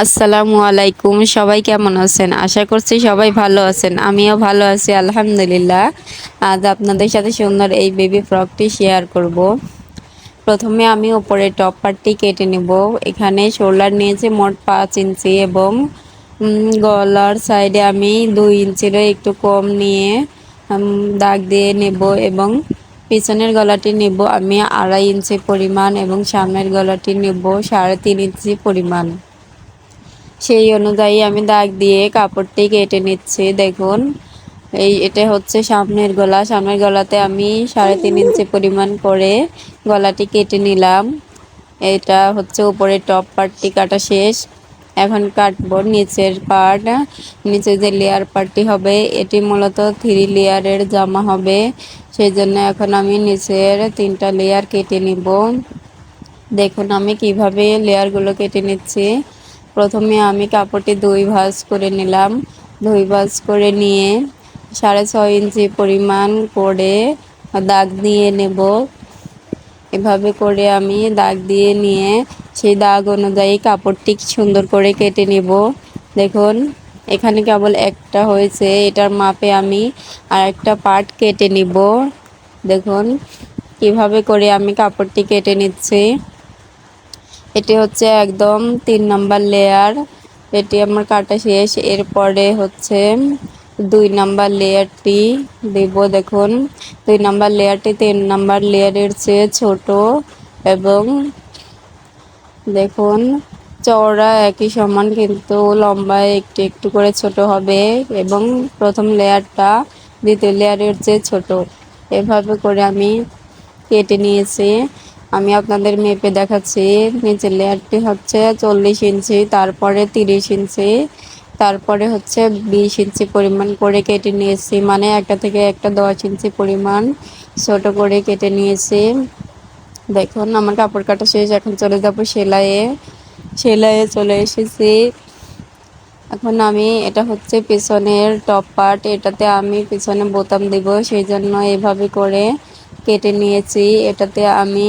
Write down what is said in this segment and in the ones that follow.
আসসালামু আলাইকুম। সবাই কেমন আছেন? আশা করছি সবাই ভালো আছেন। আমিও ভালো আছি আলহামদুলিল্লাহ। আজ আপনাদের সাথে সুন্দর এই বেবি ফ্রকটি শেয়ার করব। প্রথমে আমি উপরের টপ পার্টটি কেটে নেব। এখানে শোল্ডার নিয়েছি মোট 5 ইঞ্চি এবং গলার সাইডে আমি 2 ইঞ্চিরও একটু কম নিয়ে দাগ দিয়ে নেব এবং পিছনের গলাটি নেব আমি 2.5 ইঞ্চি পরিমাণ এবং সামনের গলাটি নেব 3.5 ইঞ্চি পরিমাণ। সেই অনুযায়ী আমি দাগ দিয়ে কাপড়টি কেটে নিচ্ছি। দেখুন, এটা হচ্ছে সামনের গলা। সামনের গলাতে আমি 3.5 ইঞ্চি পরিমাণ করে গলাটি কেটে নিলাম। এটা হচ্ছে উপরের টপ পার্টটি কাটা শেষ। এখন কাটবো নিচের পার্ট। নিচে যে লেয়ার পার্টটি হবে এটি মূলত 3 লেয়ারের জামা হবে। সেই জন্য এখন আমি নিচের 3টা লেয়ার কেটে নিব। দেখুন আমি কিভাবে লেয়ারগুলো কেটে নিচ্ছি। প্রথমে আমি কাপড়টি 2 ভাঁজ করে নিলাম। 2 ভাঁজ করে নিয়ে 6.5 ইঞ্চি পরিমাণ করে দাগ দিয়ে নেব। এভাবে করে আমি দাগ দিয়ে নিয়ে সেই দাগ অনুযায়ী কাপড়টি সুন্দর করে কেটে নেব। দেখুন এখানে কেবল একটা হয়েছে, এটার মাপে আমি আরেকটা পার্ট কেটে নিব। দেখুন কিভাবে করে আমি কাপড়টি কেটে নিচ্ছি। এটি হচ্ছে একদম 3 নাম্বার লেয়ার। এটি আমার কাটা শেষ। এরপরে হচ্ছে 2 নাম্বার লেয়ারটি দেব। দেখুন 2 নাম্বার লেয়ারটি 3 নাম্বার লেয়ারের চেয়ে ছোট এবং দেখুন চওড়া একই সমান কিন্তু লম্বায় একটু একটু করে ছোট হবে এবং প্রথম লেয়ারটা দ্বিতীয় লেয়ারের চেয়ে ছোট। এভাবে করে আমি কেটে নিয়েছি। আমি আপনাদের মেপে দেখাচ্ছি। নিচের লেয়ারটি হচ্ছে 40 ইঞ্চি, তারপরে 30 ইঞ্চি, তারপরে হচ্ছে 20 ইঞ্চি পরিমাণ করে কেটে নিয়েছি। মানে একটা থেকে একটা 10 ইঞ্চি পরিমাণ ছোট করে কেটে নিয়েছি। দেখুন আমার কাপড় কাটা শেষ। এখন চলে যাব সেলাইয়ে। সেলাইয়ে চলে এসেছি। এখন আমি এটা হচ্ছে পিছনের টপ পার্ট, এটাতে আমি পিছনে বোতাম দিব, সেই জন্য এভাবে করে কেটে নিয়েছি। এটাতে আমি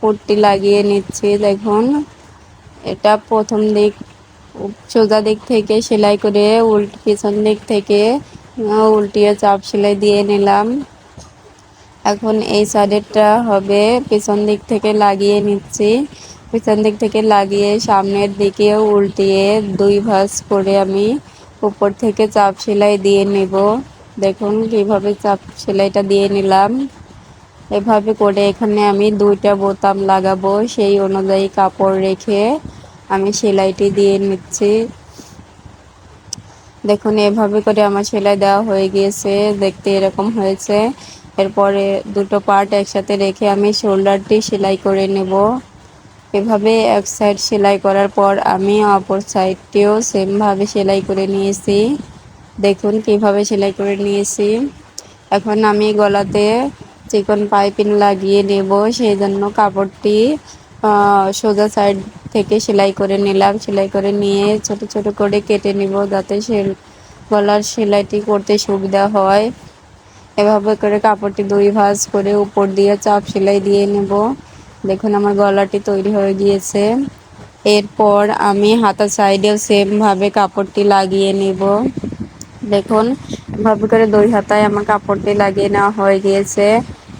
পট্টি লাগিয়ে নিচ্ছি। দেখুন এটা প্রথম দিক সোজা দিক থেকে সেলাই করে পিছন দিক থেকে উল্টিয়ে চাপ সেলাই দিয়ে নিলাম। এখন এই সাইডেরটা হবে পিছন দিক থেকে লাগিয়ে নিচ্ছি। পিছন দিক থেকে লাগিয়ে সামনের দিকে উল্টিয়ে 2 ভাঁজ করে আমি উপর থেকে চাপ সেলাই দিয়ে নেব। দেখুন কিভাবে চাপ সেলাইটা দিয়ে নিলাম। এভাবে করে এখানে আমি 2টা বোতাম লাগাবো, সেই অনুযায়ী কাপড় রেখে আমি সেলাইটি দিয়ে নিচ্ছি। দেখুন এভাবে করে আমার সেলাই দেওয়া হয়ে গিয়েছে, দেখতে এরকম হয়েছে। এরপরে দুটো পার্ট একসাথে রেখে আমি শোল্ডারটি সেলাই করে নেব। এভাবে এক সাইড সেলাই করার পর আমি অপর সাইডটিও সেমভাবে সেলাই করে নিয়েছি। দেখুন কিভাবে সেলাই করে নিয়েছি। এখন আমি গলাতে চিকন পাইপিং লাগিয়ে নেব, সেই জন্য কাপড়টি সোজা সাইড থেকে সেলাই করে নিলাম। সেলাই করে নিয়ে ছোট ছোট করে কেটে নিব যাতে গলার সেলাইটি করতে সুবিধা হয়। এভাবে করে কাপড়টি 2 ভাঁজ করে উপর দিয়ে চাপ সেলাই দিয়ে নেব। দেখুন আমার গলাটি তৈরি হয়ে গিয়েছে। এরপর আমি হাতা সাইডেও সেমভাবে কাপড়টি লাগিয়ে নেব। দেখুন এভাবে করে 2 হাতায় আমার কাপড়টি লাগিয়ে নেওয়া হয়ে গিয়েছে।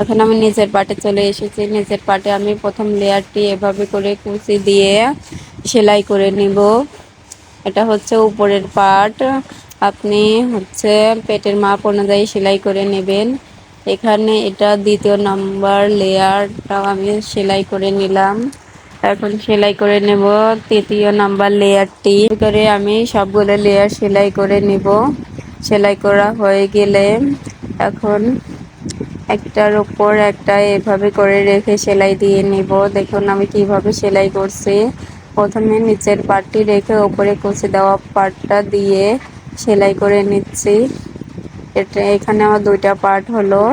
এখন আমি নিচের পাটে চলে এসেছি। নিচের পাটে আমি প্রথম লেয়ারটি এভাবে করে কুচি দিয়ে সেলাই করে নিব। এটা হচ্ছে উপরের পার্ট। আপনি হচ্ছে পেটের মাপ অনুযায়ী সেলাই করে নেবেন। এখানে এটা 2য় নাম্বার লেয়ারটাও আমি সেলাই করে নিলাম। এখন সেলাই করে নেব 3য় নাম্বার লেয়ারটি। করে আমি সবগুলো লেয়ার সেলাই করে নেব। সেলাই করা হয়ে গেলে এখন একটার উপর একটা এভাবে করে রেখে সেলাই দিয়ে নিব। দেখুন আমি কিভাবে সেলাই করছি। প্রথমে নিচের পার্টটি রেখে উপরে কুচি দেওয়া পার্টটা দিয়ে সেলাই করে নিচ্ছি। এখানে আমার 2টা পার্ট হলো।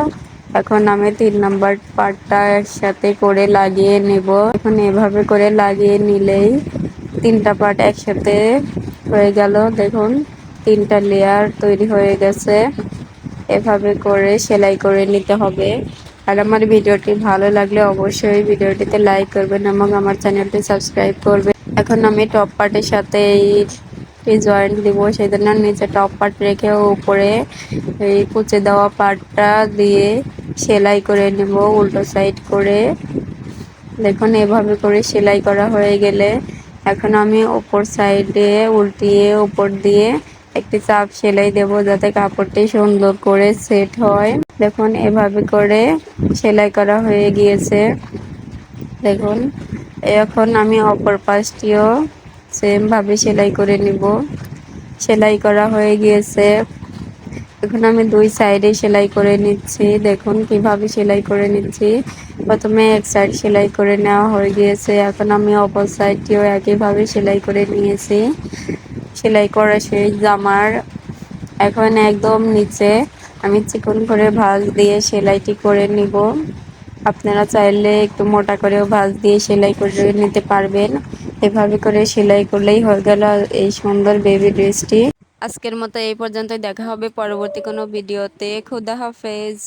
এখন আমি 3 নাম্বার পার্টটা একসাথে করে লাগিয়ে নেব। এখন এভাবে করে লাগিয়ে নিলেই 3টা পার্ট একসাথে হয়ে গেল। দেখুন 3টা লেয়ার তৈরি হয়ে গেছে। এভাবে করে সেলাই করে নিতে হবে। আর আমার ভিডিওটি ভালো লাগলে অবশ্যই ভিডিওটিতে লাইক করবেন এবং আমার চ্যানেলটি সাবস্ক্রাইব করবেন। এখন আমি টপ পার্টের সাথে এই জয়েন্ট দিব, সেই জন্য নিচে টপ পার্ট রেখে উপরে এই কুচে দেওয়া পার্টটা দিয়ে সেলাই করে নিব উল্টো সাইড করে। দেখুন এভাবে করে সেলাই করা হয়ে গেলে এখন আমি উপর সাইডে উল্টিয়ে উপর দিয়ে একটি চাপ সেলাই দেব, যাতে কাপড়টি সুন্দর করে সেট হয়। দেখুন এভাবে করে সেলাই করা হয়ে গিয়েছে। দেখুন এখন আমি অপর পাশটিও সেম ভাবে সেলাই করে নিব। সেলাই করা হয়ে গিয়েছে, এখন আমি দুই সাইডে সেলাই করে নিচ্ছি। দেখুন কিভাবে সেলাই করে নিচ্ছি। প্রথমে এক সাইড সেলাই করে নেওয়া হয়ে গিয়েছে, এখন আমি অপর সাইডটিও একইভাবে সেলাই করে নিয়েছি। সেলাই করা শেষ জামার। এখন একদম নিচে আমি চিকন করে ভাঁজ দিয়ে সেলাইটি করে নিব। আপনারা চাইলে একটু মোটা করেও ভাঁজ দিয়ে সেলাই করে নিতে পারবেন। এভাবে করে সেলাই করলেই হয়ে গেল এই সুন্দর বেবি ড্রেসটি। আজকের মতো এই পর্যন্তই, দেখা হবে পরবর্তী কোনো ভিডিওতে। খুদা হাফেজ।